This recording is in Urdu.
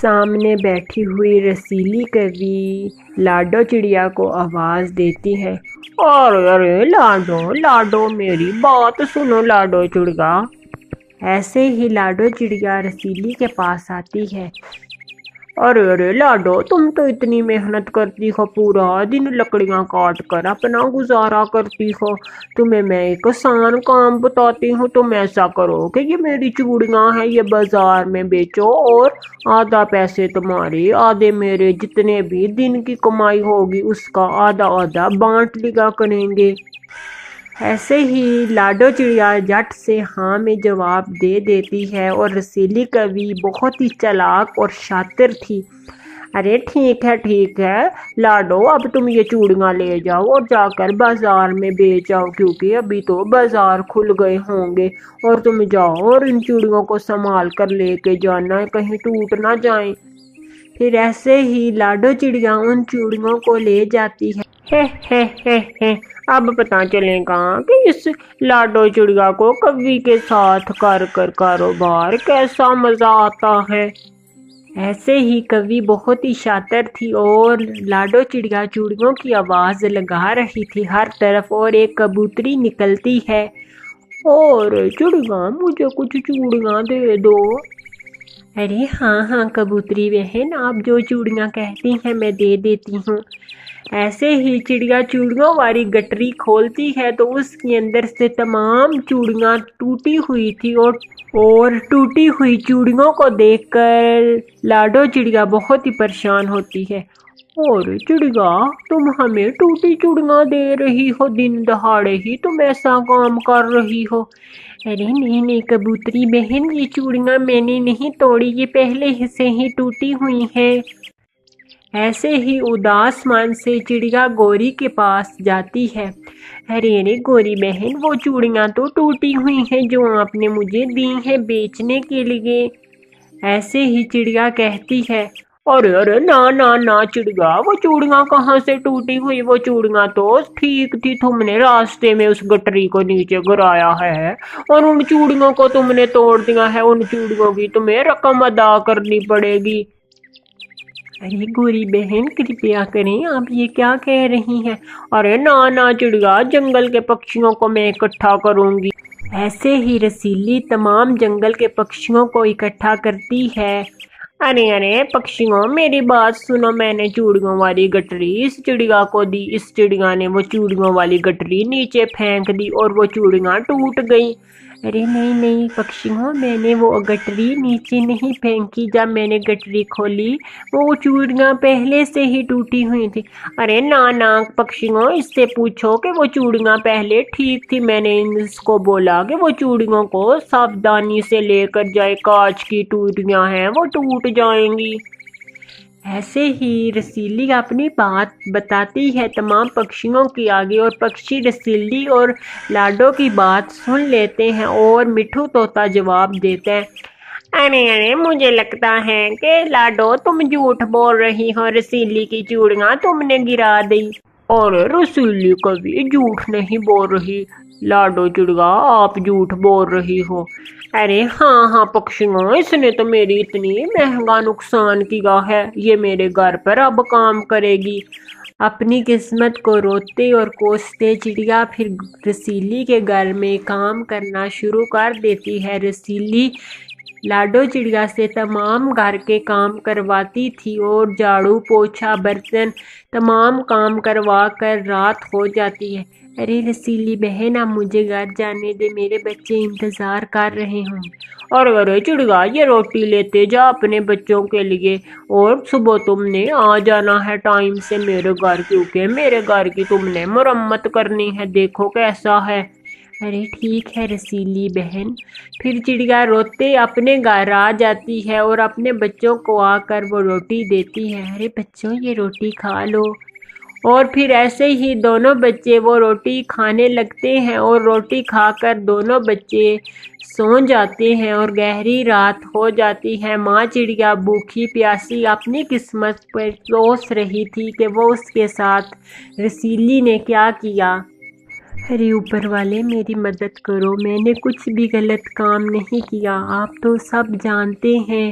سامنے بیٹھی ہوئی رسیلی کوی لاڈو چڑیا کو آواز دیتی ہے۔ ارے لاڈو لاڈو میری بات سنو لاڈو چڑیا۔ ایسے ہی لاڈو چڑیا رسیلی کے پاس آتی ہے۔ ارے لاڈو تم تو اتنی محنت کرتی ہو، پورا دن لکڑیاں کاٹ کر اپنا گزارا کرتی ہو، تمہیں میں ایک آسان کام بتاتی ہوں، تم ایسا کرو کہ یہ میری چوڑیاں ہیں یہ بازار میں بیچو اور آدھا پیسے تمہارے آدھے میرے، جتنے بھی دن کی کمائی ہوگی اس کا آدھا آدھا بانٹ لیا کریں گے۔ ایسے ہی لاڈو چڑیا جٹ سے ہاں میں جواب دے دیتی ہے اور رسیلی کوی بہت ہی چالاک اور شاطر تھی۔ ارے ٹھیک ہے لاڈو، اب تم یہ چوڑیاں لے جاؤ اور جا کر بازار میں بیچ آؤ، کیونکہ ابھی تو بازار کھل گئے ہوں گے، اور تم جاؤ اور ان چوڑیوں کو سنبھال کر لے کے جانا، کہیں ٹوٹ نہ جائیں۔ پھر ایسے ہی لاڈو چڑیا ان چوڑیوں کو لے جاتی ہے۔ اب پتہ چلے گا کہ اس لاڈو چڑیا کو کوی کے ساتھ کر کاروبار کیسا مزہ آتا ہے۔ ایسے ہی کوی بہت ہی شاطر تھی اور لاڈو چڑیا چوڑیوں کی آواز لگا رہی تھی ہر طرف، اور ایک کبوتری نکلتی ہے۔ اور چڑیا مجھے کچھ چوڑیاں دے دو۔ ارے ہاں کبوتری بہن، آپ جو چوڑیاں کہتی ہیں میں دے دیتی ہوں۔ ایسے ہی چڑیا چوڑیوں والی گٹری کھولتی ہے تو اس کے اندر سے تمام چوڑیاں ٹوٹی ہوئی تھی، اور ٹوٹی ہوئی چوڑیوں کو دیکھ کر لاڈو چڑیا بہت ہی پریشان ہوتی ہے۔ اور چڑیا تم ہمیں ٹوٹی چوڑیاں دے رہی ہو، دن دہاڑے ہی تم ایسا کام کر رہی ہو۔ ارے نہیں کبوتری بہن، یہ چوڑیاں میں نے نہیں توڑی، یہ پہلے ہی سے ہی ٹوٹی ہوئی ہیں۔ ایسے ہی اداس من سے چڑیا گوری کے پاس جاتی ہے۔ ارے گوری بہن، وہ چوڑیاں تو ٹوٹی ہوئی ہیں جو آپ نے مجھے دی ہیں بیچنے کے لیے۔ ایسے ہی چڑیا کہتی ہے۔ ارے نہ چڑیا، وہ چوڑیاں کہاں سے ٹوٹی ہوئی، وہ چوڑیاں تو ٹھیک تھی، تم نے راستے میں اس گٹری کو نیچے گرایا ہے اور ان چوڑیوں کو تم نے توڑ دیا ہے، ان چوڑیوں کی تمہیں رقم ادا کرنی پڑے گی۔ ارے گوری بہن کرپیا کریں، آپ یہ کیا کہہ رہی ہیں؟ ارے نہ چڑیا، جنگل کے پکشیوں کو میں اکٹھا کروں گی۔ ایسے ہی رسیلی تمام جنگل کے پکشیوں کو اکٹھا کرتی ہے۔ ارے پکشیوں میری بات سنو، میں نے چوڑیوں والی گٹری اس چڑیا کو دی، اس چڑیا نے وہ چوڑیوں والی گٹری نیچے پھینک دی اور وہ چوڑیاں ٹوٹ گئی۔ ارے نہیں پکشیوں، میں نے وہ گٹری نیچے نہیں پھینکی، جب میں نے گٹری کھولی وہ چوڑیاں پہلے سے ہی ٹوٹی ہوئی تھی۔ ارے نہ پکشیوں، اس سے پوچھو کہ وہ چوڑیاں پہلے ٹھیک تھی، میں نے اس کو بولا کہ وہ چوڑیوں کو ساودھانی سے لے کر جائے، کانچ کی ٹوٹیاں ہیں وہ ٹوٹ جائیں گی۔ ایسے ہی رسیلی اپنی بات بتاتی ہے تمام پکشیوں کے آگے، اور پکشی رسیلی اور لاڈو کی بات سن لیتے ہیں، اور مٹھو طوطا جواب دیتے ہیں۔ ارے مجھے لگتا ہے کہ لاڈو تم جھوٹ بول رہی ہو، رسیلی کی چوڑیاں تم نے گرا دی۔ اور رسیلی کبھی جھوٹ نہیں بول رہی، لاڈو چڑیا آپ جھوٹ بول رہی ہو۔ ارے ہاں پکشیوں، اس نے تو میری اتنی مہنگا نقصان کیا ہے، یہ میرے گھر پر اب کام کرے گی۔ اپنی قسمت کو روتے اور کوستے چڑیا پھر رسیلی کے گھر میں کام کرنا شروع کر دیتی ہے۔ رسیلی لاڈو چڑیا سے تمام گھر کے کام کرواتی تھی، اور جھاڑو پوچھا برتن تمام کام کروا کر رات ہو جاتی ہے۔ ارے رسیلی بہن، اب مجھے گھر جانے دے، میرے بچے انتظار کر رہے ہوں۔ ارے چڑیا، یہ روٹی لیتے جا اپنے بچوں کے لیے، اور صبح تم نے آ جانا ہے ٹائم سے میرے گھر، کیونکہ میرے گھر کی تم نے مرمت کرنی ہے، دیکھو کیسا ہے۔ ارے ٹھیک ہے رسیلی بہن۔ پھر چڑیا روتے اپنے گھر آ جاتی ہے اور اپنے بچوں کو آ کر وہ روٹی دیتی ہے۔ ارے بچوں، یہ روٹی کھا لو۔ اور پھر ایسے ہی دونوں بچے وہ روٹی کھانے لگتے ہیں، اور روٹی کھا کر دونوں بچے سو جاتے ہیں اور گہری رات ہو جاتی ہے۔ ماں چڑیا بھوکی پیاسی اپنی قسمت پر سوچ رہی تھی کہ وہ اس کے ساتھ رسیلی نے کیا کیا۔ ارے اوپر والے میری مدد کرو، میں نے کچھ بھی غلط کام نہیں کیا، آپ تو سب جانتے ہیں۔